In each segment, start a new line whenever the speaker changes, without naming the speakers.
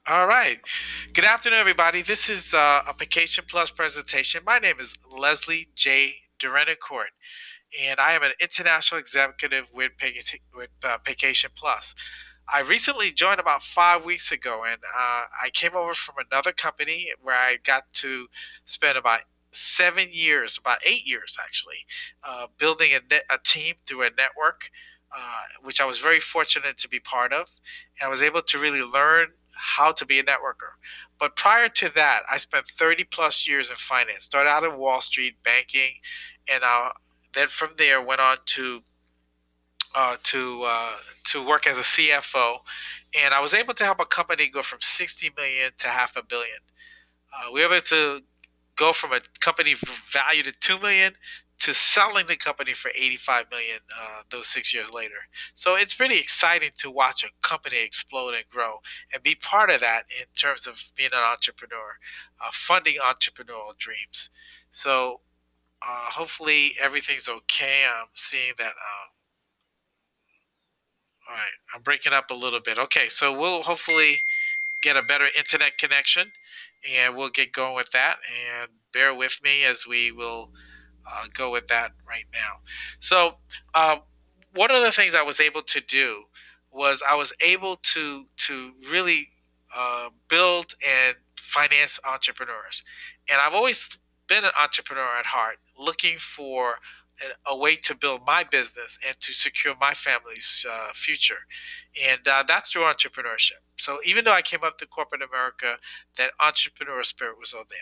All right. Good afternoon, everybody. This is a Paycation Plus presentation. My name is Leslie J. Derenoncourt, and I am an international executive with Paycation Plus. I recently joined about 5 weeks ago, and I came over from another company where I got to spend about 7 years, about 8 years actually, building a team through a network, which I was very fortunate to be part of. And I was able to really learn how to be a networker. But prior to that, I spent 30 plus years in finance. Started out in Wall Street banking, and then from there went on uh, to uh, to work as a CFO, and I was able to help a company go from 60 million to half a billion. We were able to go from a company valued at 2 million to selling the company for 85 million those 6 years later. So it's pretty exciting to watch a company explode and grow and be part of that in terms of being an entrepreneur, funding entrepreneurial dreams. So hopefully everything's okay. I'm seeing that. All right, I'm breaking up a little bit. Okay, so we'll hopefully get a better internet connection and we'll get going with that. And bear with me as we will go with that right now. So, uh, one of the things I was able to do was I was able to really build and finance entrepreneurs, and I've always been an entrepreneur at heart, looking for a way to build my business and to secure my family's future, and that's through entrepreneurship. So even though I came up to corporate America, that entrepreneurial spirit was all there.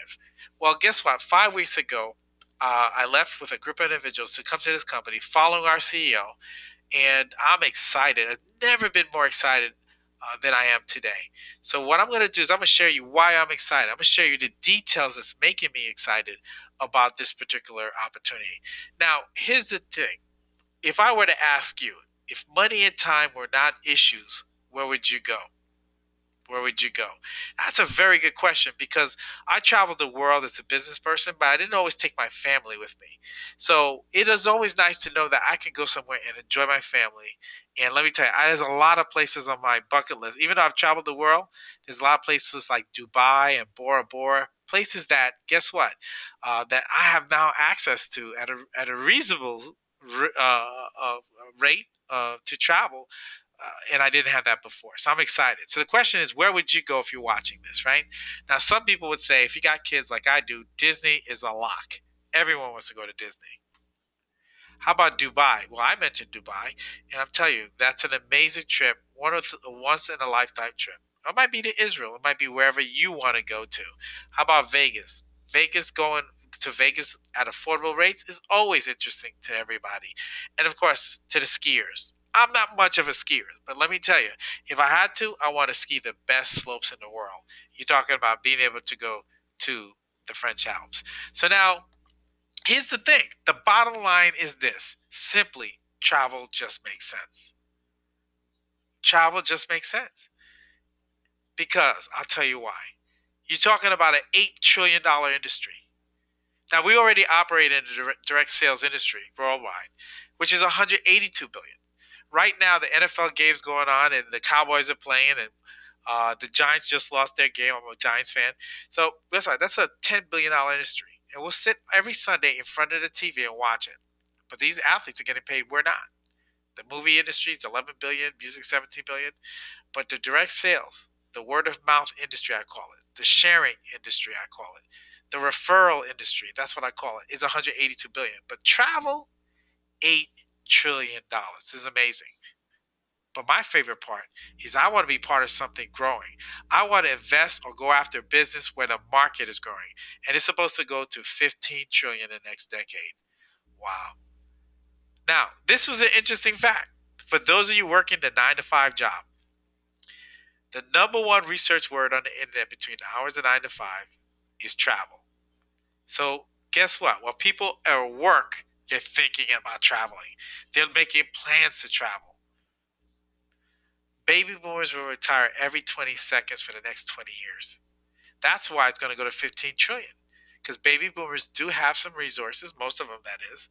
Well, guess what? 5 weeks ago, I left with a group of individuals to come to this company following our CEO, and I'm excited. I've never been more excited than I am today. So what I'm going to do is I'm going to share you why I'm excited. I'm going to share you the details that's making me excited about this particular opportunity. Now, here's the thing. If I were to ask you, if money and time were not issues, where would you go? Where would you go? That's a very good question because I traveled the world as a business person, but I didn't always take my family with me. So it is always nice to know that I can go somewhere and enjoy my family. And let me tell you, there's a lot of places on my bucket list. Even though I've traveled the world, there's a lot of places like Dubai and Bora Bora, places that, guess what, that I have now access to at a reasonable rate to travel, and I didn't have that before. So I'm excited. So the question is, where would you go if you're watching this, right? Now, some people would say, if you got kids like I do, Disney is a lock. Everyone wants to go to Disney. How about Dubai? Well, I mentioned Dubai, and I'm telling you, that's an amazing trip, one of a once in a lifetime trip. It might be to Israel. It might be wherever you want to go to. How about Vegas? Vegas going to Vegas at affordable rates is always interesting to everybody. And of course, to the skiers. I'm not much of a skier, but let me tell you, if I had to, I want to ski the best slopes in the world. You're talking about being able to go to the French Alps. So now, here's the thing. The bottom line is this. Simply, travel just makes sense. Travel just makes sense. Because I'll tell you why. You're talking about an $8 trillion industry. Now, we already operate in the direct sales industry worldwide, which is 182 billion. Right now, the NFL game's going on, and the Cowboys are playing, and the Giants just lost their game. I'm a Giants fan. So that's a $10 billion industry. And we'll sit every Sunday in front of the TV and watch it. But these athletes are getting paid. We're not. The movie industry is 11 billion, music 17 billion, but the direct sales, the word of mouth industry I call it, the sharing industry I call it, the referral industry, that's what I call it, is 182 billion. But travel, $8 trillion. This is amazing. But my favorite part is I want to be part of something growing. I want to invest or go after business where the market is growing. And it's supposed to go to 15 trillion in the next decade. Wow. Now, this was an interesting fact. For those of you working the 9 to 5 job, the number one research word on the internet between the hours of 9 to 5 is travel. So, guess what? While people are at work, they're thinking about traveling. They're making plans to travel. Baby boomers will retire every 20 seconds for the next 20 years. That's why it's going to go to 15 trillion. Because baby boomers do have some resources, most of them that is,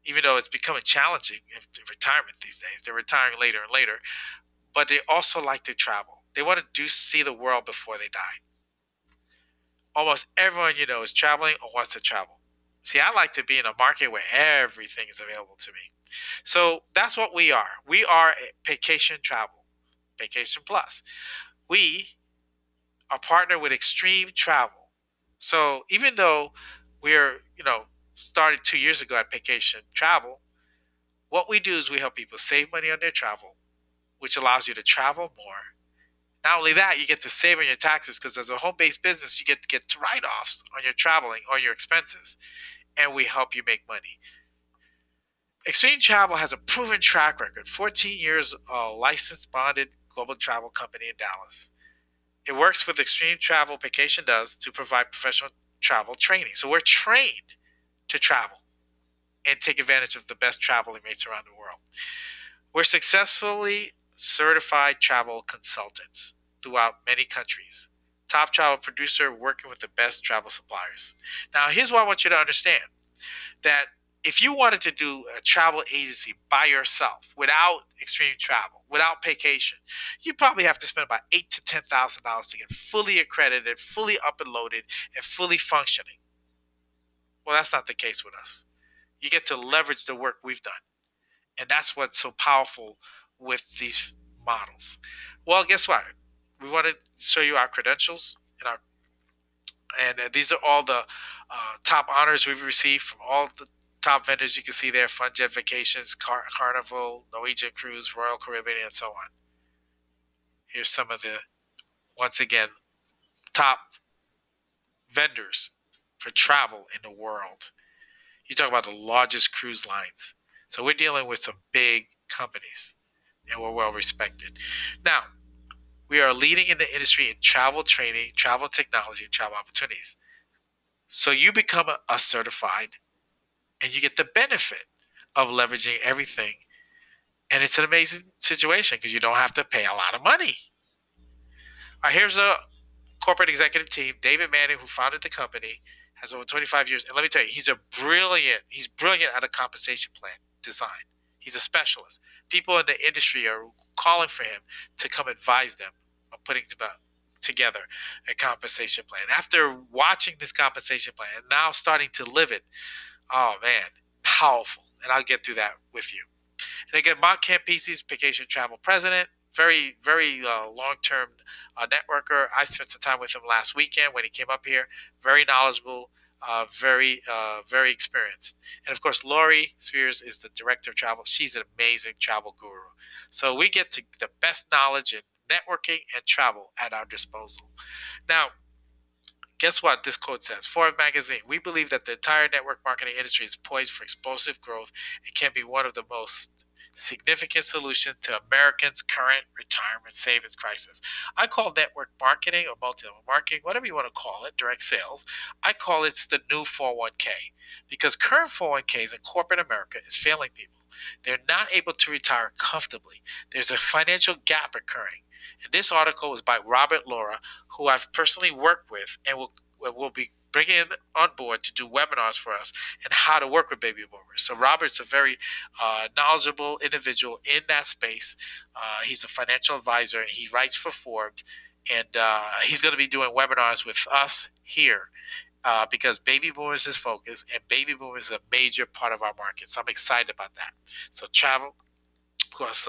even though it's becoming challenging in retirement these days. They're retiring later and later, but they also like to travel. They want to see the world before they die. Almost everyone you know is traveling or wants to travel. See, I like to be in a market where everything is available to me. So that's what we are. We are Paycation Travel, Paycation Plus. We are partnered with Extreme Travel. So even though we're, started 2 years ago at Paycation Travel, what we do is we help people save money on their travel, which allows you to travel more. Not only that, you get to save on your taxes because as a home-based business, you get write-offs on your traveling or your expenses, and we help you make money. Extreme Travel has a proven track record, 14 years, a licensed bonded global travel company in Dallas. It works with Extreme Travel Vacation does to provide professional travel training. So we're trained to travel and take advantage of the best traveling rates around the world. We're successfully certified travel consultants throughout many countries. Top travel producer working with the best travel suppliers. Now, here's what I want you to understand that if you wanted to do a travel agency by yourself without Extreme Travel, without Paycation, you probably have to spend about $8,000 to $10,000 to get fully accredited, fully up and loaded, and fully functioning. Well, that's not the case with us. You get to leverage the work we've done, and that's what's so powerful with these models. Well, guess what? We want to show you our credentials and these are all the top honors we've received from all the top vendors you can see there: FunJet Vacations, Carnival, Norwegian Cruise, Royal Caribbean, and so on. Here's some of the, once again, top vendors for travel in the world. You talk about the largest cruise lines. So we're dealing with some big companies, and we're well respected. Now, we are leading in the industry in travel training, travel technology, and travel opportunities. So you become a certified, and you get the benefit of leveraging everything. And it's an amazing situation because you don't have to pay a lot of money. All right, here's a corporate executive team. David Manning, who founded the company, has over 25 years. And let me tell you, he's brilliant at a compensation plan design. He's a specialist. People in the industry are calling for him to come advise them on putting together a compensation plan. After watching this compensation plan and now starting to live it, oh man, powerful. And I'll get through that with you. And again, Mark Campese's Paycation Travel president, very, very long-term networker. I spent some time with him last weekend when he came up here. Very knowledgeable, very experienced. And of course, Lori Spears is the director of travel. She's an amazing travel guru. So we get to the best knowledge in networking and travel at our disposal. Now, guess what this quote says? Forbes magazine, we believe that the entire network marketing industry is poised for explosive growth and can be one of the most significant solutions to Americans' current retirement savings crisis. I call network marketing or multi-level marketing, whatever you want to call it, direct sales. I call it the new 401k because current 401ks in corporate America is failing people. They're not able to retire comfortably. There's a financial gap occurring. And this article was by Robert Laura, who I've personally worked with and will be bringing on board to do webinars for us and how to work with baby boomers. So Robert's a very knowledgeable individual in that space. He's a financial advisor. He writes for Forbes, and he's going to be doing webinars with us here because baby boomers is focused, and baby boomers is a major part of our market. So I'm excited about that. So travel, of course,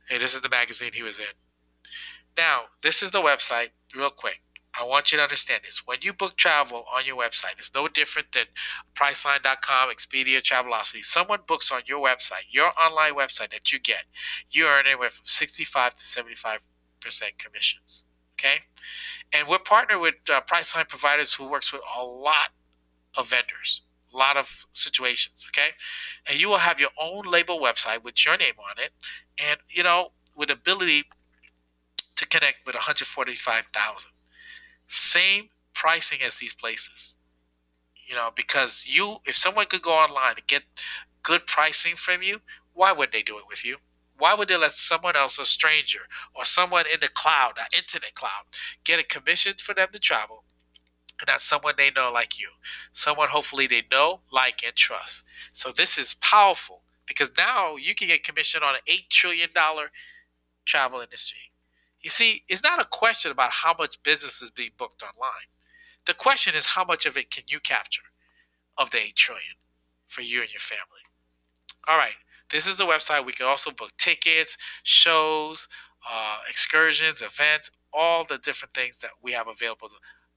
hey, this is the magazine he was in. Now, this is the website, real quick. I want you to understand this. When you book travel on your website, it's no different than Priceline.com, Expedia, Travelocity. Someone books on your website, your online website that you get, you earn anywhere from 65 to 75% commissions. Okay? And we're partnered with Priceline providers who works with a lot of vendors, a lot of situations. Okay? And you will have your own label website with your name on it, and with ability to connect with 145,000. Same pricing as these places, because if someone could go online and get good pricing from you, why would they do it with you? Why would they let someone else, a stranger or someone in the cloud, an internet cloud, get a commission for them to travel? And that's someone they know like you, someone hopefully they know, like, and trust. So this is powerful because now you can get commission on an $8 trillion travel industry. You see, it's not a question about how much business is being booked online. The question is how much of it can you capture of the 8 trillion for you and your family. All right, this is the website. We can also book tickets, shows, excursions, events, all the different things that we have available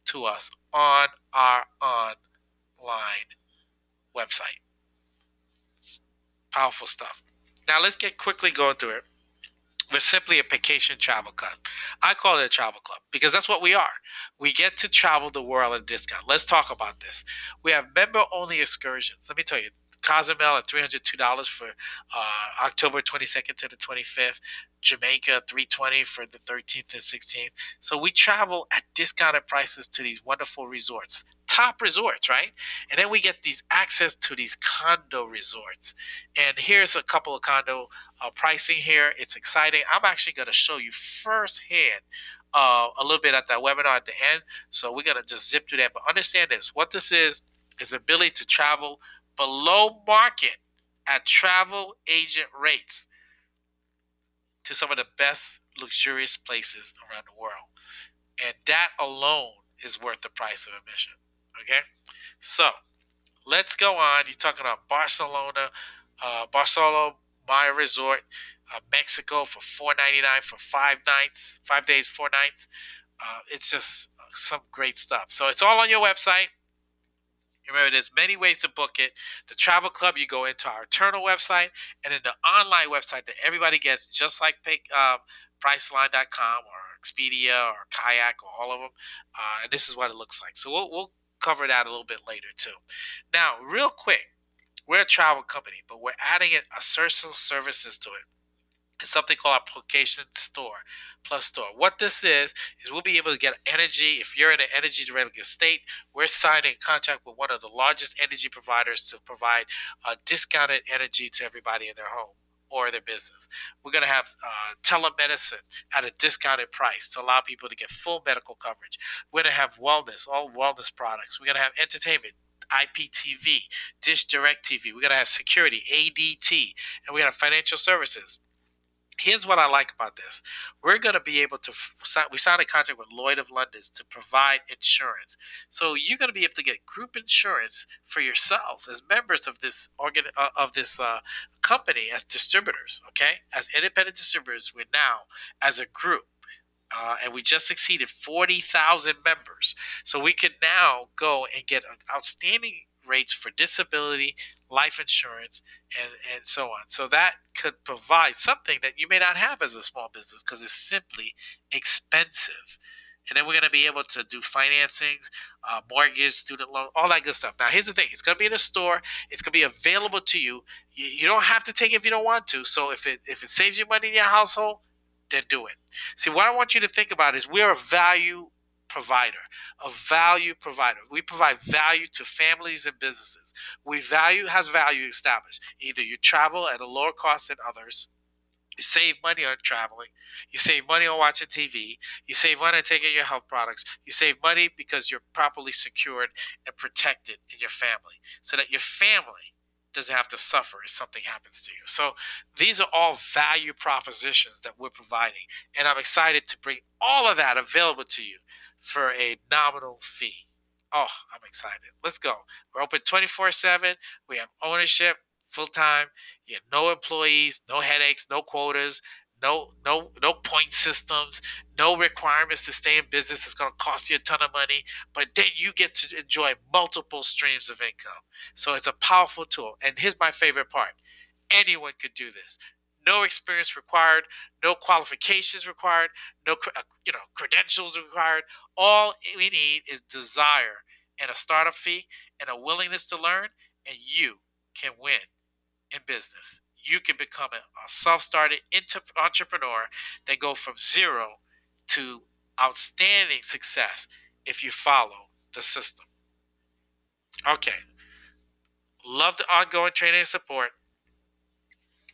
to us on our online website. It's powerful stuff. Now let's get quickly going through it. We're simply a Paycation travel club. I call it a travel club because that's what we are. We get to travel the world at a discount. Let's talk about this. We have member-only excursions. Let me tell you, Cozumel at $302 for October 22nd to the 25th. Jamaica $320 for the 13th and 16th. So we travel at discounted prices to these wonderful resorts, top resorts, right? And then we get these access to these condo resorts. And here's a couple of condo pricing here. It's exciting. I'm actually going to show you firsthand a little bit at that webinar at the end. So we're going to just zip through that. But understand this. What this is the ability to travel below market at travel agent rates to some of the best luxurious places around the world. And that alone is worth the price of admission. Okay? So let's go on. You're talking about Barcelona, Barcelona Maya Resort, Mexico for $4.99 for 5 nights, 5 days, 4 nights. It's just some great stuff. So it's all on your website. Remember, there's many ways to book it. The travel club, you go into our internal website, and then the online website that everybody gets, just like Priceline.com or Expedia or Kayak or all of them. And this is what it looks like. So we'll cover that a little bit later too. Now, real quick, we're a travel company, but we're adding a social services to it. It's something called our Paycation Store Plus Store. What this is we'll be able to get energy. If you're in an energy dependent state, we're signing a contract with one of the largest energy providers to provide discounted energy to everybody in their home or their business. We're going to have telemedicine at a discounted price to allow people to get full medical coverage. We're going to have wellness, all wellness products. We're going to have entertainment, IPTV, Dish Direct TV. We're going to have security, ADT, and we're going to have financial services. Here's what I like about this. We're going to be able to we signed a contract with Lloyd of London to provide insurance. So you're going to be able to get group insurance for yourselves as members of this company as distributors, okay? As independent distributors, we're now as a group. And we just exceeded 40,000 members. So we could now go and get outstanding rates for disability, life insurance, and so on. So that could provide something that you may not have as a small business because it's simply expensive. And then we're going to be able to do financings, mortgage, student loan, all that good stuff. Now, here's the thing. It's going to be in a store. It's going to be available to you. You don't have to take it if you don't want to. So if it saves you money in your household, then do it. See, what I want you to think about is we're a value provider, We provide value to families and businesses. Has value established. Either you travel at a lower cost than others, you save money on traveling, you save money on watching TV, you save money on taking your health products, you save money because you're properly secured and protected in your family, so that your family doesn't have to suffer if something happens to you. So these are all value propositions that we're providing, and I'm excited to bring all of that available to you for a nominal fee. Oh, I'm excited. Let's go. We're open 24/7. We have ownership, full time. You have no employees, no headaches, no quotas, no point systems, no requirements to stay in business. It's going to cost you a ton of money, but then you get to enjoy multiple streams of income. So it's a powerful tool. And here's my favorite part. Anyone could do this. No experience required, no qualifications required, no credentials required. All we need is desire and a startup fee and a willingness to learn, and you can win in business. You can become a self-started entrepreneur that go from zero to outstanding success if you follow the system. Okay. Love the ongoing training and support.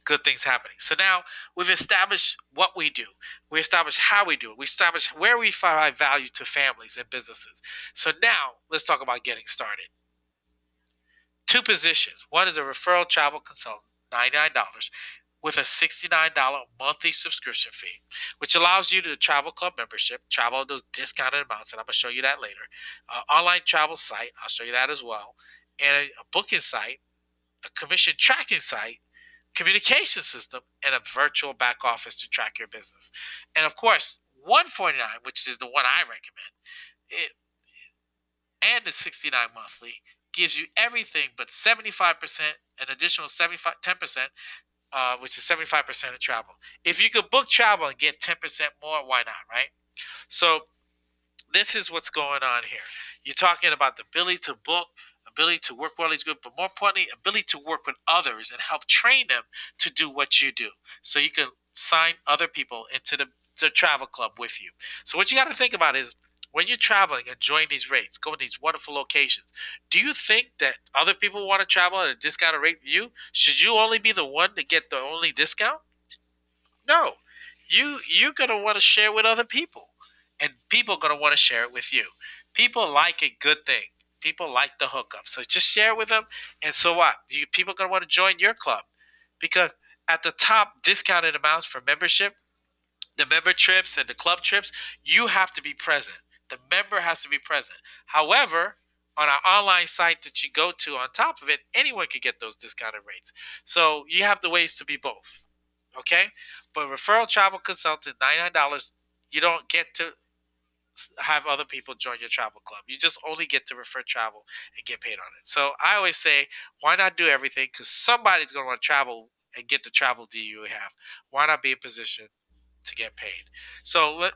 Good things happening. So now we've established what we do. We established how we do it. We established where we provide value to families and businesses. So now let's talk about getting started. 2 positions. One is a referral travel consultant, $99. with a $69 monthly subscription fee, which allows you to travel club membership, travel those discounted amounts, and I'm going to show you that later. Online travel site, I'll show you that as well, and a booking site, a commission tracking site, communication system, and a virtual back office to track your business. And of course, 149, which is the one I recommend, it and the 69 monthly gives you everything but 75%, an additional 75 10%, which is 75% of travel. If you could book travel and get 10% more, why not, right? So this is what's going on here. You're talking about the ability to book, ability to work while he's good, but more importantly, ability to work with others and help train them to do what you do. So you can sign other people into the travel club with you. So what you got to think about is when you're traveling, enjoying these rates, going to these wonderful locations, do you think that other people want to travel at a discounted rate with you? Should you only be the one to get the only discount? No. You're gonna want to share with other people, and people are gonna want to share it with you. People like a good thing. People like the hookup. So just share with them, and so what? People are gonna want to join your club because at the top discounted amounts for membership, the member trips and the club trips, you have to be present. The member has to be present. However, on our online site that you go to, on top of it, anyone can get those discounted rates. So you have the ways to be both. Okay? But referral travel consultant, $99, you don't get to have other people join your travel club. You just only get to refer travel and get paid on it. So I always say, why not do everything? Because somebody's going to want to travel and get the travel deal you have. Why not be in position to get paid? So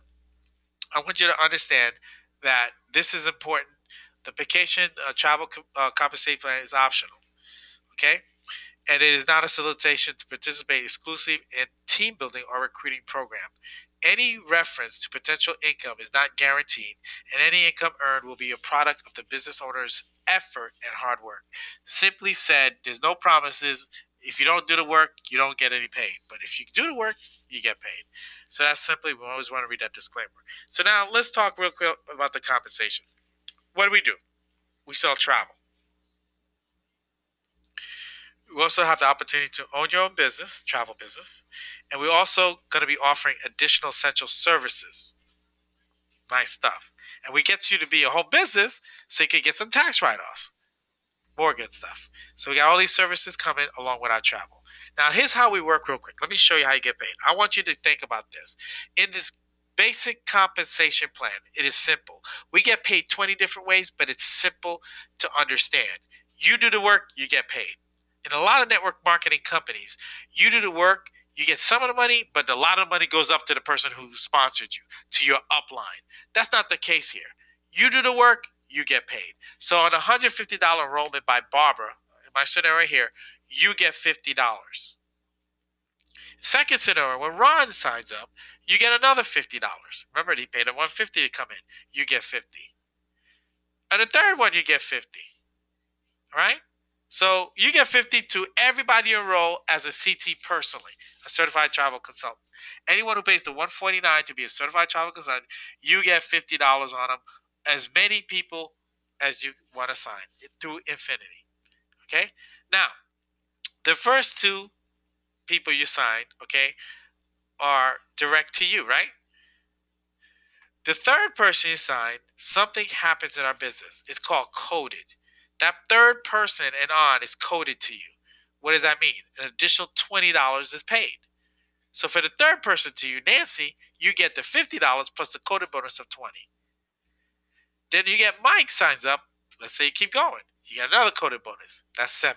I want you to understand that this is important. The vacation travel compensation plan is optional. Okay? And it is not a solicitation to participate exclusively in team building or recruiting program. Any reference to potential income is not guaranteed, and any income earned will be a product of the business owner's effort and hard work. Simply said, there's no promises. If you don't do the work, you don't get any paid. But if you do the work, you get paid. So that's simply, we always want to read that disclaimer. So now let's talk real quick about the compensation. What do? We sell travel. We also have the opportunity to own your own business, travel business, and we're also going to be offering additional essential services. Nice stuff. And we get you to be a whole business so you can get some tax write-offs. More good stuff. So we got all these services coming along with our travel. Now here's how we work real quick. Let me show you how you get paid. I want you to think about this. In this basic compensation plan, it is simple. We get paid 20 different ways, but it's simple to understand. You do the work, you get paid. In a lot of network marketing companies, you do the work, you get some of the money, but a lot of money goes up to the person who sponsored you, to your upline. That's not the case here. You do the work, you get paid. So on a $150 enrollment by Barbara, in my scenario here, you get $50. Second scenario, when Ron signs up, you get another $50. Remember, he paid a $150 to come in. You get $50. And the third one, you get $50. All right? So you get $50 to everybody you enroll as a CT personally, a certified travel consultant. Anyone who pays the $149 to be a certified travel consultant, you get $50 on them. As many people as you want to sign through infinity. Okay? Now, the first two people you sign, okay, are direct to you, right? The third person you sign, something happens in our business. It's called coded. That third person and on is coded to you. What does that mean? An additional $20 is paid. So for the third person to you, Nancy, you get the $50 plus the coded bonus of $20. Then you get Mike signs up. Let's say you keep going. You get another coded bonus. That's $70.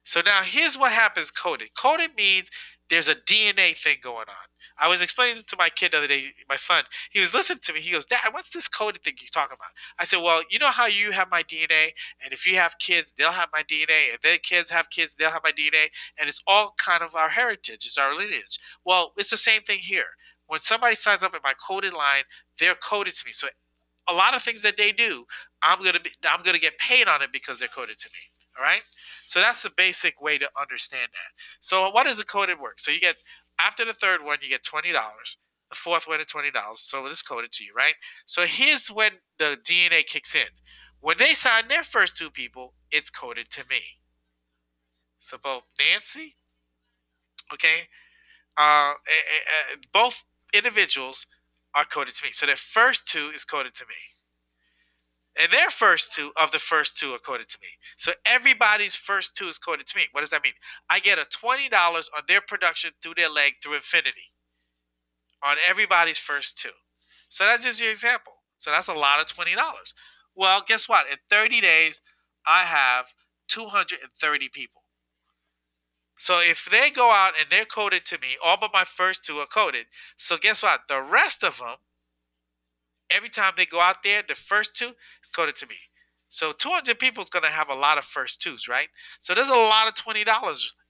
So now here's what happens coded. Coded means there's a DNA thing going on. I was explaining to my kid the other day, my son, he was listening to me. He goes, Dad, what's this coded thing you're talking about? I said, well, you know how you have my DNA, and if you have kids, they'll have my DNA, and their kids have kids, they'll have my DNA, and it's all kind of our heritage. It's our lineage. Well, it's the same thing here. When somebody signs up in my coded line, they're coded to me. So a lot of things that they do, I'm gonna get paid on it because they're coded to me. All right. So that's the basic way to understand that. So what does a coded work? So you get after the third one, you get $20. The fourth one is $20. So this is coded to you, right? So here's when the DNA kicks in. When they sign their first two people, it's coded to me. So both Nancy Okay, both individuals are coded to me. So their first two is coded to me. And their first two of the first two are coded to me. So everybody's first two is coded to me. What does that mean? I get a $20 on their production through their leg through infinity on everybody's first two. So that's just your example. So that's a lot of $20. Well, guess what? In 30 days, I have 230 people. So if they go out and they're coded to me, all but my first two are coded. So guess what? The rest of them, every time they go out there, the first two is coded to me. So 200 people is going to have a lot of first twos, right? So there's a lot of $20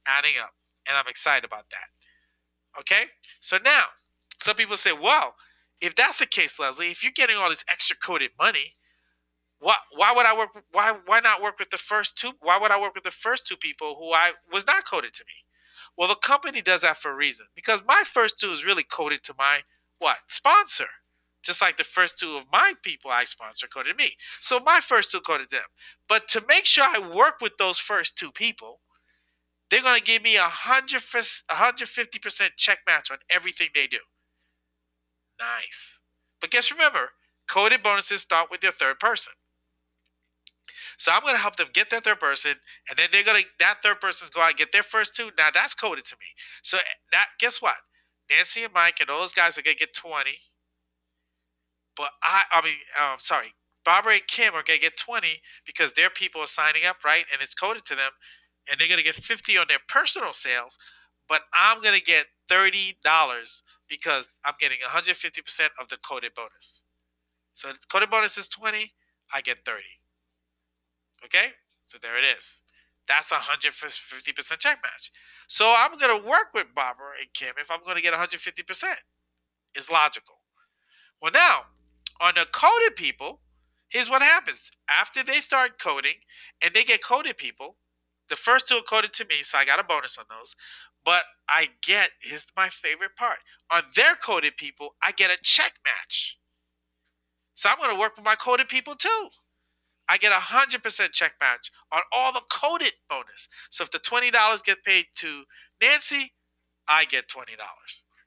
adding up, and I'm excited about that. Okay? So now, some people say, well, if that's the case, Leslie, if you're getting all this extra coded money, why would I work? Why not work with the first two? Why would I work with the first two people who I was not coded to me? Well, the company does that for a reason because my first two is really coded to my what sponsor, just like the first two of my people I sponsor coded me. So my first two coded them. But to make sure I work with those first two people, they're gonna give me 150% check match on everything they do. Nice. But guess remember, coded bonuses start with your third person. So I'm gonna help them get their third person, and then they're gonna that third person's go out and get their first two. Now that's coded to me. So that guess what? Nancy and Mike and all those guys are gonna get 20, but sorry, Barbara and Kim are gonna get 20 because their people are signing up, right? And it's coded to them, and they're gonna get 50 on their personal sales, but I'm gonna get $30 because I'm getting 150% of the coded bonus. So the coded bonus is 20, I get 30. Okay? So there it is. That's 150% check match. So I'm going to work with Barbara and Kim if I'm going to get 150%. It's logical. Well, now, on the coded people, here's what happens. After they start coding and they get coded people, the first two are coded to me, so I got a bonus on those. But here's my favorite part. On their coded people, I get a check match. So I'm going to work with my coded people too. I get 100% check match on all the coded bonus. So if the $20 get paid to Nancy, I get $20.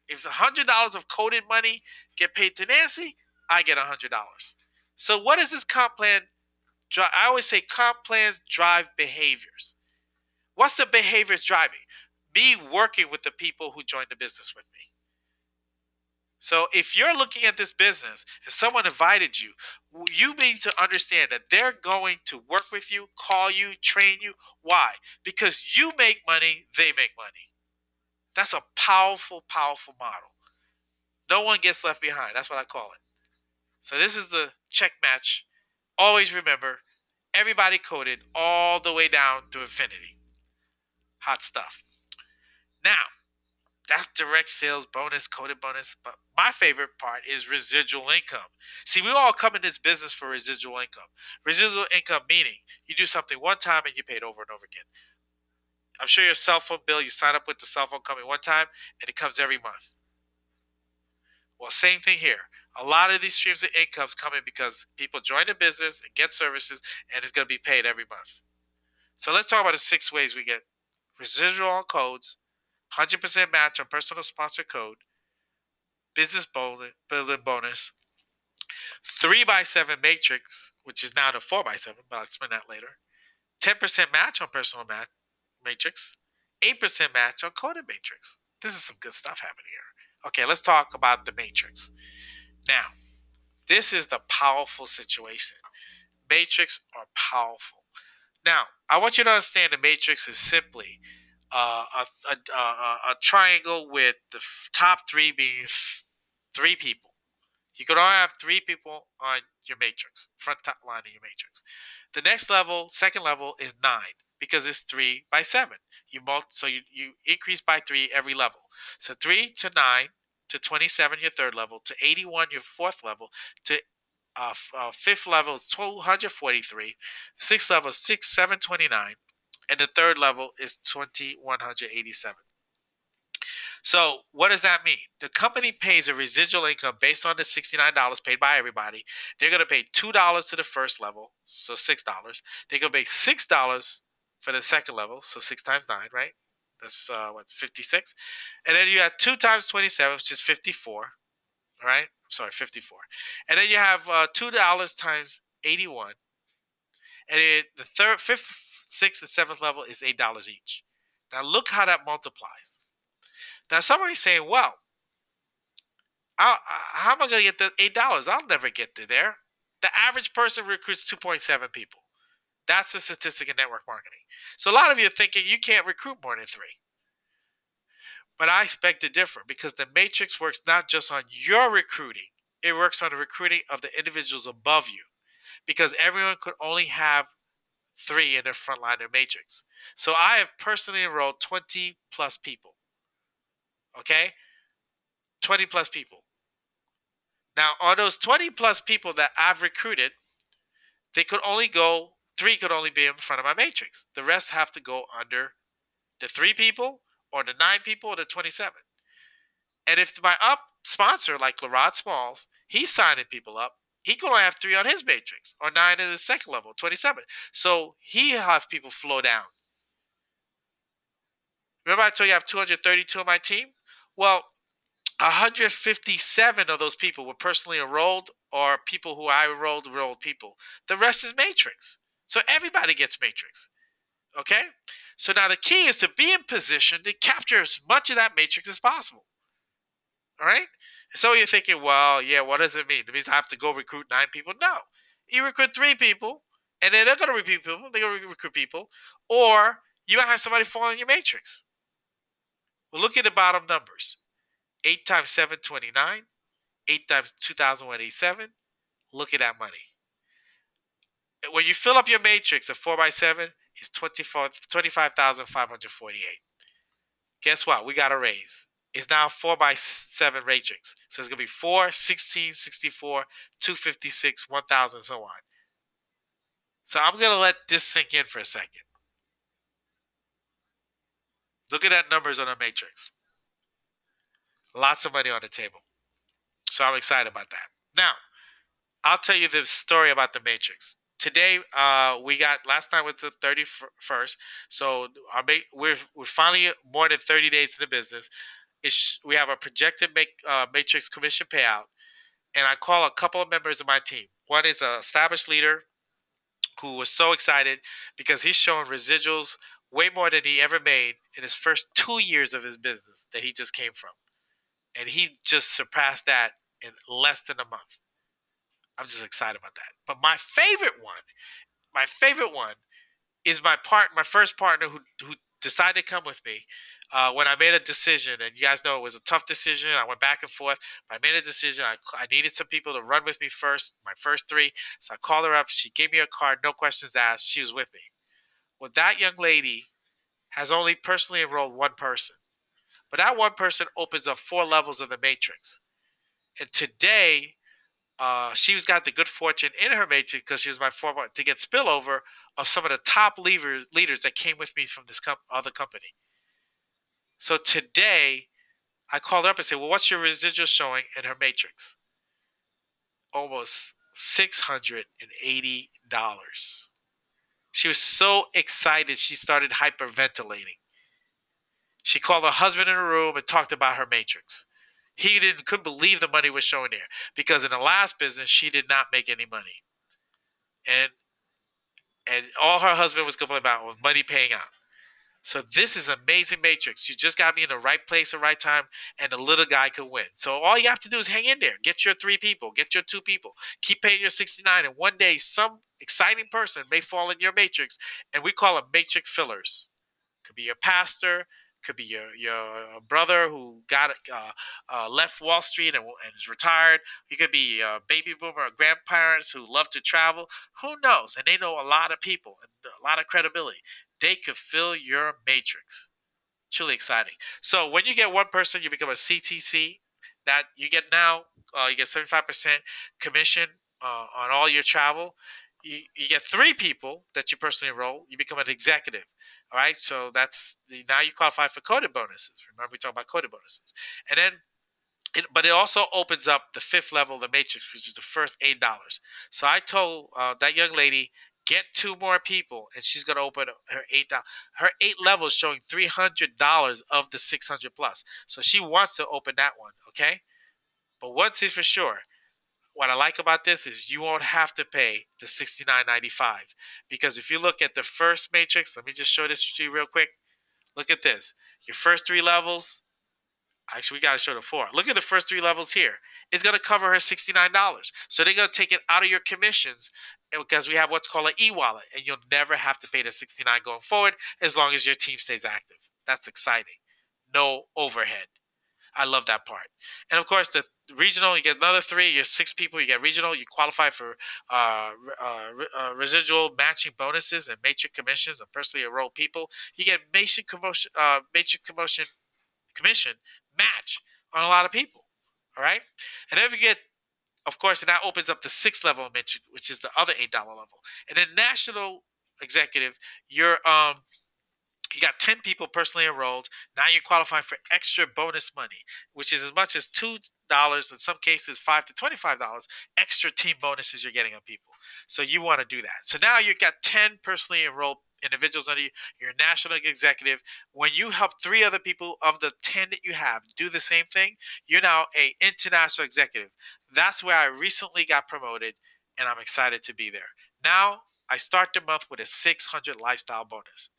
If the $100 of coded money get paid to Nancy, I get $100. So what is this comp plan? I always say comp plans drive behaviors. What's the behaviors driving? Me working with the people who joined the business with me. So if you're looking at this business and someone invited you, you need to understand that they're going to work with you, call you, train you. Why? Because you make money, they make money. That's a powerful, powerful model. No one gets left behind. That's what I call it. So this is the check match. Always remember, everybody coded all the way down to infinity. Hot stuff. Now, that's direct sales bonus, coded bonus. But my favorite part is residual income. See, we all come in this business for residual income. Residual income meaning you do something one time and you pay it over and over again. I'm sure your cell phone bill, you sign up with the cell phone company one time and it comes every month. Well, same thing here. A lot of these streams of incomes come in because people join the business and get services and it's going to be paid every month. So let's talk about the 6 ways we get residual on codes, 100% match on personal sponsor code, business building bonus, 3x7 matrix, which is now the 4x7, but I'll explain that later, 10% match on personal matrix, 8% match on coded matrix. This is some good stuff happening here. Okay, let's talk about the matrix. Now, this is the powerful situation. Matrix are powerful. Now, I want you to understand the matrix is simply a triangle with the top three being 3 people. You could only have 3 people on your matrix, front top line of your matrix. The next level, second level, is 9 because it's 3x7. You increase by 3 every level. So 3 to 9 to 27 your third level to 81 your fourth level to fifth level is 243, sixth level is 729, and the third level is 2187. So what does that mean? The company pays a residual income based on the $69 paid by everybody. They're going to pay $2 to the first level, so $6. They're going to pay $6 for the second level, so 6 times 9, right? That's what, 56. And then you have 2 times 27, which is 54. All right. I'm sorry, 54. And then you have $2 times 81. And the third, fifth, sixth, and seventh level is $8 each. Now look how that multiplies. Now somebody's saying, well, how am I going to get the $8? I'll never get to there. The average person recruits 2.7 people. That's the statistic in network marketing. So a lot of you are thinking you can't recruit more than 3. But I expect to differ because the matrix works not just on your recruiting, it works on the recruiting of the individuals above you because everyone could only have 3 in their frontliner matrix. So I have personally enrolled 20 plus people. Okay? 20 plus people. Now, on those 20 plus people that I've recruited, they could only go, 3 could only be in front of my matrix. The rest have to go under the 3 people or the 9 people or the 27. And if my up sponsor, like Larod Smalls, he's signing people up, he could only have 3 on his matrix or 9 in the second level, 27. So he'll have people flow down. Remember I told you I have 232 on my team? Well, 157 of those people were personally enrolled or people who I enrolled people. The rest is matrix. So everybody gets matrix. Okay? So now the key is to be in position to capture as much of that matrix as possible. All right? So you're thinking, well, yeah, what does it mean? It means I have to go recruit 9 people? No. You recruit 3 people, and then they're going to recruit people. They're going to recruit people. Or you might have somebody fall in your matrix. Well, look at the bottom numbers. 8 times 7, 29. 8 times 2,187. Look at that money. When you fill up your matrix of 4 by 7, it's 25,548. Guess what? We got a raise. It's now 4 by 7 matrix. So it's going to be 4, 16, 64, 256, 1,000, and so on. So I'm going to let this sink in for a second. Look at that numbers on the matrix. Lots of money on the table. So I'm excited about that. Now, I'll tell you the story about the matrix. Today, we got, last night was the 31st. So we're finally more than 30 days in the business. We have a projected matrix commission payout. And I call a couple of members of my team. One is an established leader who was so excited because he's showing residuals way more than he ever made in his first 2 years of his business that he just came from. And he just surpassed that in less than a month. I'm just excited about that. But my favorite one is my first partner who decided to come with me when I made a decision. And you guys know it was a tough decision. I went back and forth. But I made a decision. I needed some people to run with me first, my first 3. So I called her up. She gave me a card, no questions asked. She was with me. Well, that young lady has only personally enrolled 1 person. But that 1 person opens up 4 levels of the matrix. And today, she's got the good fortune in her matrix because she was my former to get spillover of some of the top leaders that came with me from this other company. So today, I called her up and said, well, what's your residual showing in her matrix? Almost $680. She was so excited, she started hyperventilating. She called her husband in a room and talked about her matrix. He couldn't believe the money was showing there because in the last business, she did not make any money. And all her husband was complaining about was money paying out. So this is amazing matrix. You just got to be in the right place at the right time, and the little guy can win. So all you have to do is hang in there. Get your 3 people. Get your 2 people. Keep paying your 69, and one day some exciting person may fall in your matrix, and we call them matrix fillers. Could be your pastor. Could be your brother who got left Wall Street and is retired. You could be a baby boomer or grandparents who love to travel. Who knows? And they know a lot of people and a lot of credibility. They could fill your matrix. Truly exciting. So when you get 1 person, you become a CTC. That you get now, you get 75% commission on all your travel. You get 3 people that you personally enroll. You become an executive. All right, so now you qualify for coded bonuses. Remember, we talked about coded bonuses, and then, but it also opens up the 5th level of the matrix, which is the first $8. So I told that young lady, Get 2 more people, and she's gonna open her 8 levels, showing $300 of the 600 plus. So she wants to open that one, okay? But one thing for sure, what I like about this is you won't have to pay the $69.95, because if you look at the first matrix, let me just show this to you real quick. Look at this. Your first 3 levels. Actually, we got to show the 4. Look at the first 3 levels here. It's going to cover her $69. So they're going to take it out of your commissions, because we have what's called an e-wallet, and you'll never have to pay the 69 going forward as long as your team stays active. That's exciting. No overhead. I love that part. And of course, the regional, you get another 3. You're 6 people. You get regional. You qualify for residual matching bonuses and matrix commissions and personally enrolled people. You get matrix commission match on a lot of people. All right. And then if you get, of course, and that opens up the 6th level matrix, which is the other $8 level. And then national executive, you got 10 people personally enrolled. Now you're qualifying for extra bonus money, which is as much as $2, in some cases $5 to $25 extra team bonuses you're getting on people. So you want to do that. So now you've got 10 personally enrolled individuals under you. You're a national executive. When you help 3 other people of the 10 that you have do the same thing, you're now a international executive. That's where I recently got promoted, and I'm excited to be there. Now I start the month with a 600 lifestyle bonus.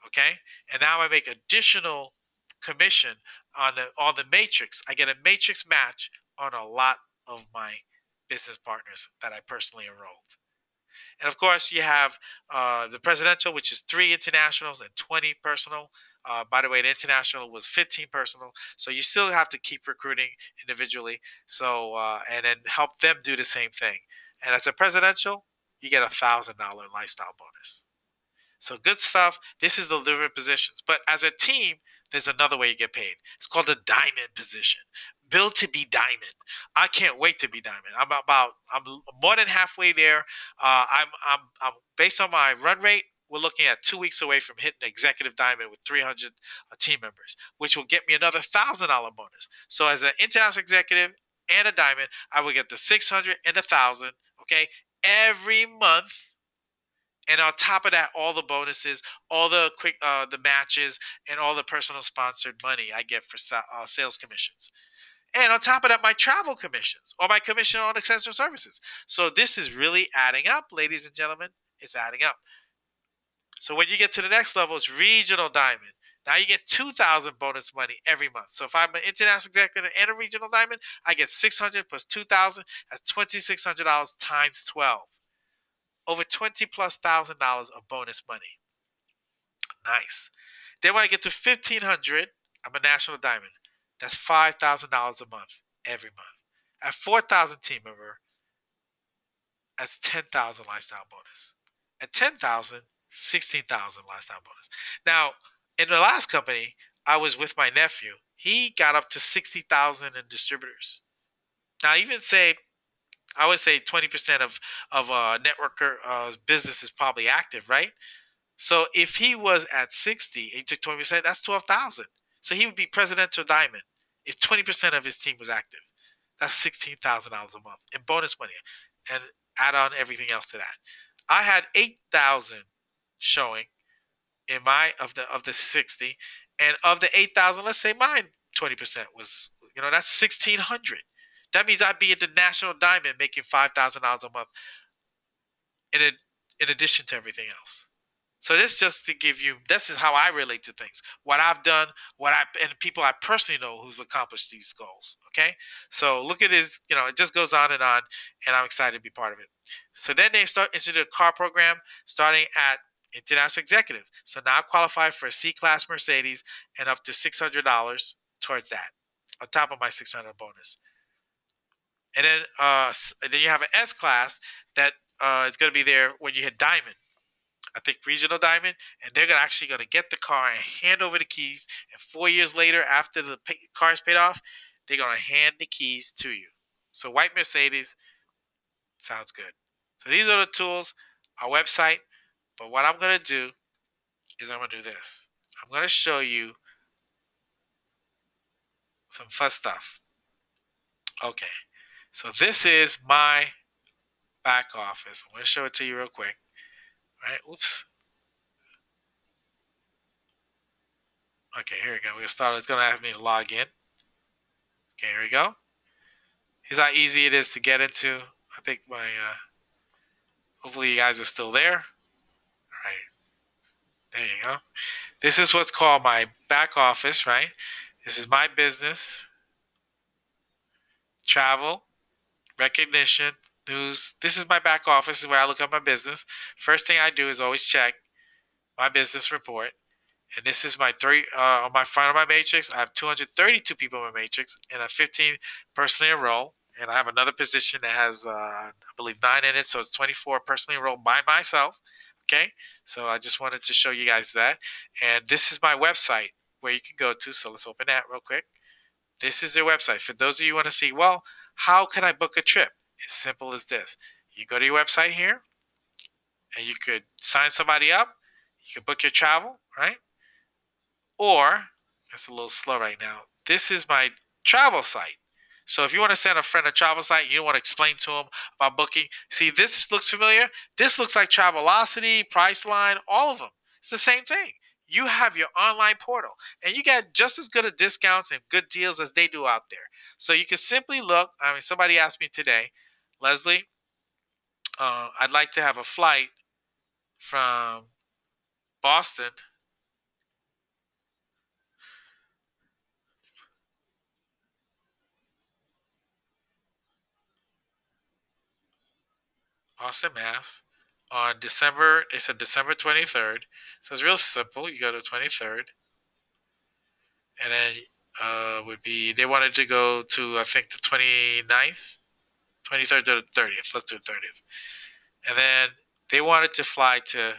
Okay, and now I make additional commission on the matrix. I get a matrix match on a lot of my business partners that I personally enrolled. And of course, you have the presidential, which is 3 internationals and 20 personal. By the way, the international was 15 personal, so you still have to keep recruiting individually. So and then help them do the same thing. And as a presidential, you get $1,000 lifestyle bonus. So good stuff. This is the living positions. But as a team, there's another way you get paid. It's called the diamond position. Build to be diamond. I can't wait to be diamond. I'm more than halfway there. I'm based on my run rate. We're looking at 2 weeks away from hitting executive diamond with 300 team members, which will get me another $1,000 bonus. So as an international executive and a diamond, I will get the 600 and 1,000. Okay, every month, and on top of that, all the bonuses, all the the matches, and all the personal sponsored money I get for sales commissions. And on top of that, my travel commissions or my commission on accessory services. So this is really adding up, ladies and gentlemen. It's adding up. So when you get to the next level, it's regional diamond. Now you get 2,000 bonus money every month. So if I'm an international executive and a regional diamond, I get 600 plus 2,000. That's $2,600 times 12. Over 20 plus $1,000 of bonus money. Nice. Then when I get to 1,500, I'm a national diamond. That's $5,000 a month every month. At 4,000 team member, that's 10,000 lifestyle bonus. At 10,000, 16,000 lifestyle bonus. Now, in the last company, I was with my nephew. He got up to 60,000 in distributors. Now, even say I would say 20% of a networker business is probably active, right? So if he was at 60, he took 20%, that's 12,000. So he would be presidential diamond if 20% of his team was active. That's $16,000 a month in bonus money, and add on everything else to that. I had 8,000 showing in my of the 60, and of the 8,000, let's say mine 20% was, that's 1,600. That means I'd be at the national diamond making $5,000 a month in in addition to everything else. So this just to give you, this is how I relate to things. What I've done, and people I personally know who've accomplished these goals. Okay, so look at this. It just goes on, and I'm excited to be part of it. So then they start into the car program, starting at international executive. So now I qualify for a C-class Mercedes and up to $600 towards that, on top of my 600 bonus. And then you have an S class that is going to be there when you hit diamond. I think regional diamond, and they're actually going to get the car and hand over the keys. And 4 years later, after the car is paid off, they're going to hand the keys to you. So white Mercedes sounds good. So these are the tools, our website. But what I'm going to do is I'm going to do this. I'm going to show you some fun stuff. Okay. So this is my back office. I'm going to show it to you real quick. Right? Oops. Okay, here we go. We're going to start. It's going to ask me to log in. Okay, here we go. Here's how easy it is to get into. I think hopefully you guys are still there. All right, there you go. This is what's called my back office, right? This is my business, travel, recognition, news. This is my back office. This is where I look at my business. First thing I do is always check my business report. And this is my on my front of my matrix. I have 232 people in my matrix, and I have 15 personally enrolled. And I have another position that has, I believe, 9 in it, so it's 24 personally enrolled by myself. Okay, so I just wanted to show you guys that. And this is my website where you can go to. So let's open that real quick. This is their website. For those of you who want to see, well, how can I book a trip? As simple as this. You go to your website here, and you could sign somebody up. You could book your travel, right? Or, it's a little slow right now. This is my travel site. So if you want to send a friend a travel site, you don't want to explain to them about booking. See, this looks familiar. This looks like Travelocity, Priceline, all of them. It's the same thing. You have your online portal, and you get just as good of discounts and good deals as they do out there. So you can simply look. I mean, somebody asked me today, Leslie, I'd like to have a flight from Boston Austin, Mass. On December, they said December 23rd. So it's real simple. You go to 23rd, and then would be they wanted to go to I think the 29th, 23rd to the 30th. Let's do the 30th, and then they wanted to fly to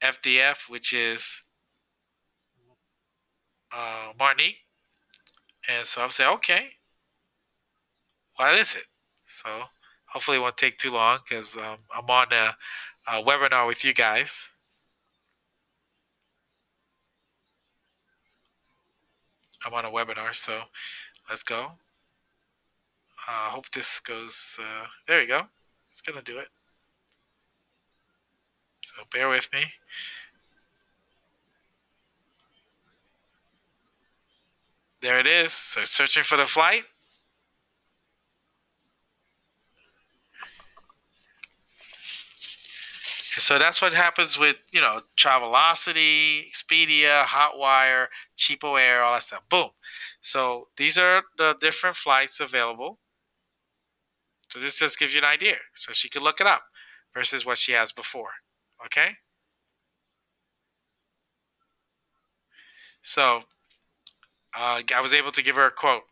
FDF, which is Martinique, and so I'm saying okay, what is it? So hopefully it won't take too long because I'm on a webinar with you guys. I'm on a webinar, so let's go. I hope this goes. There we go. It's gonna do it. So bear with me. There it is. So searching for the flight. So that's what happens with Travelocity, Expedia, Hotwire, Cheapo Air, all that stuff. Boom. So these are the different flights available. So this just gives you an idea. So she could look it up versus what she has before. Okay. So I was able to give her a quote.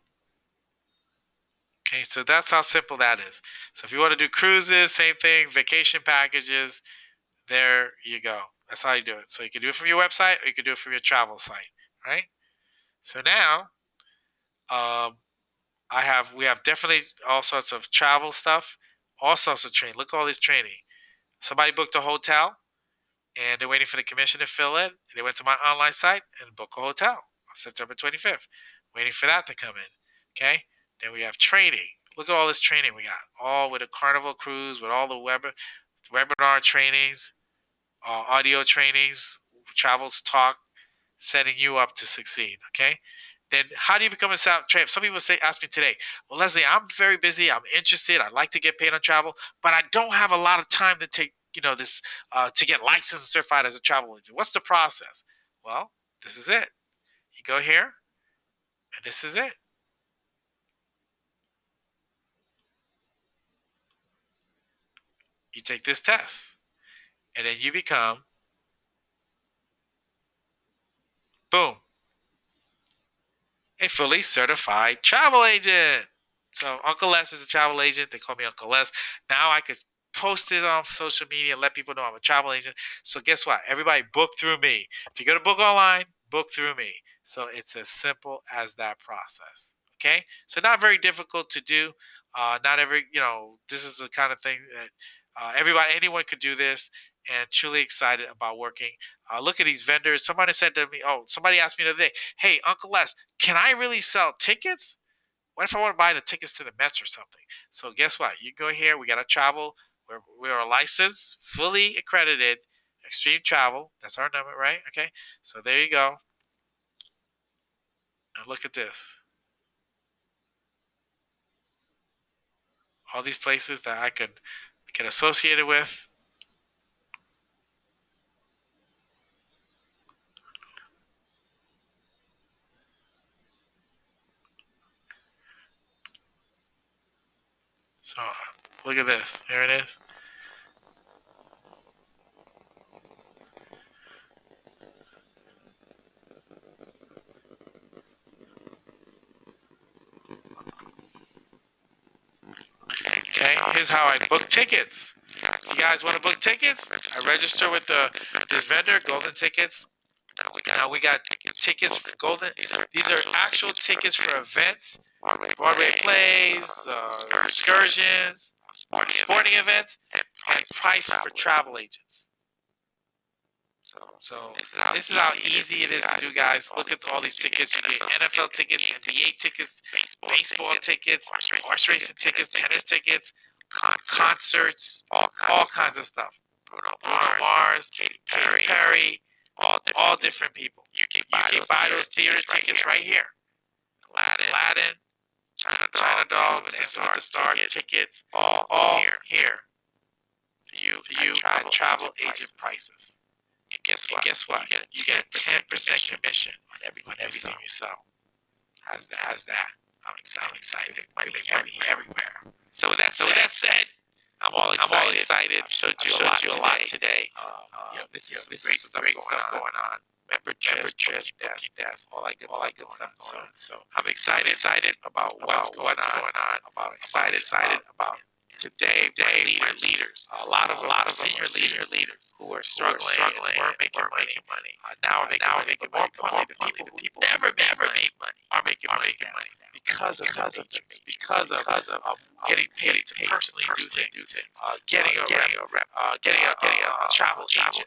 Okay, so that's how simple that is. So if you want to do cruises, same thing, vacation packages, there you go. That's how you do it. So you can do it from your website or you can do it from your travel site, right? So now, we have definitely all sorts of travel stuff, all sorts of training. Look at all this training. Somebody booked a hotel and they're waiting for the commission to fill in. They went to my online site and booked a hotel on September 25th, waiting for that to come in. Okay, then we have training. Look at all this training we got, all with a Carnival cruise, with all the webinar trainings, audio trainings, travels talk, setting you up to succeed. Okay. Then how do you become a trainer? Some people ask me today, well, Leslie, I'm very busy. I'm interested. I'd like to get paid on travel, but I don't have a lot of time to take, this to get licensed and certified as a travel agent. What's the process? Well, this is it. You go here, and this is it. You take this test, and then you become, boom, a fully certified travel agent. So Uncle Les is a travel agent. They call me Uncle Les. Now I could post it on social media and let people know I'm a travel agent. So guess what? Everybody book through me. If you're going to book online, book through me. So it's as simple as that process. Okay? So not very difficult to do. Not every, this is the kind of thing that anyone could do this, and truly excited about working. Look at these vendors. Somebody said to me, somebody asked me the other day, hey, Uncle Les, can I really sell tickets? What if I want to buy the tickets to the Mets or something? So guess what? You go here. We got to travel. We're licensed, fully accredited, Extreme Travel. That's our number, right? Okay. So there you go. And look at this. All these places that I could get associated with. So look at this. Here it is. Okay, here's how I book tickets. You guys want to book tickets? I register with this vendor, Golden Tickets. Now we got tickets for Golden. These are actual tickets for events, Broadway plays, excursions, sporting events, and price for travel agents. So this is how easy it is to do, guys. Look at all these tickets. You get NFL tickets, NBA tickets, baseball tickets, horse racing tickets, tennis tickets, concerts, all kinds of stuff. Bruno Mars, Katy Perry, all different people. You can buy those theater tickets right here. Aladdin, China Doll, Dancing with the Stars tickets, all here for you at travel agent prices. And guess what? You get a 10% commission on everything you sell. How's that? I'm excited. Money everywhere. So with that said, I'm all excited. I showed you a lot today. This is great stuff going on. Member trips, desk, all that good stuff. So I'm excited about what's going on. Excited about today, leaders, a lot of senior leaders who are struggling and weren't making money. Now are making more money. The people who never made money are making money because of because of getting paid to personally do things, getting a travel agent,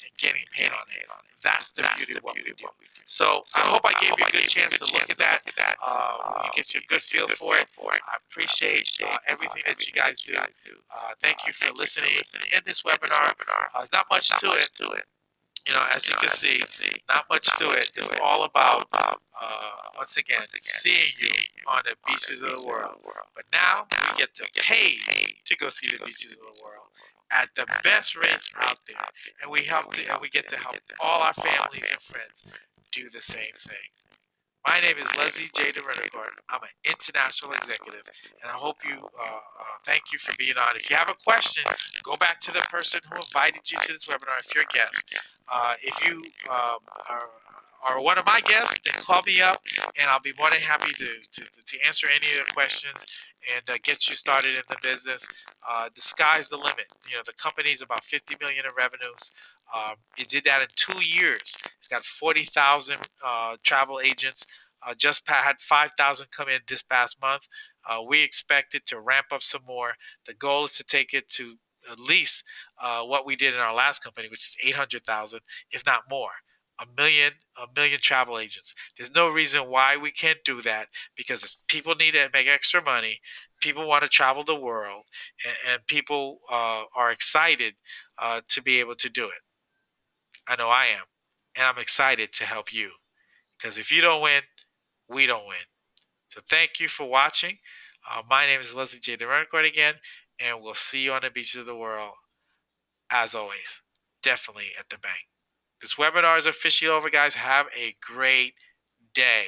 and getting paid on it. That's the beauty of what we do. So I hope I gave you a good chance to look at that. You get you a good feel for it. I appreciate everything that you guys do. Thank you for listening in this webinar. There's not much to it. As you can see, not much to it. It's all about, once again, seeing you on the beaches of the world. But now we get to pay to go see the beaches of the world at the best rates out there, and we get to help all our families and friends do the same thing. My name is Leslie J. Derenoncourt. I'm an international executive, and I hope thank you for being on. If you have a question, go back to the person who invited you to this webinar if you're a guest. If you are one of my guests, then call me up, and I'll be more than happy to answer any of your questions and get you started in the business. The sky's the limit. The company's about 50 million in revenues. It did that in 2 years. It's got 40,000 travel agents. Just had 5,000 come in this past month. We expect it to ramp up some more. The goal is to take it to at least what we did in our last company, which is 800,000, if not more. A million travel agents. There's no reason why we can't do that, because people need to make extra money. People want to travel the world, and people are excited to be able to do it. I know I am, and I'm excited to help you, because if you don't win, we don't win. So thank you for watching. My name is Leslie J. Derenoncourt again, and we'll see you on the beaches of the world, as always, definitely at the bank. This webinar is officially over, guys. Have a great day.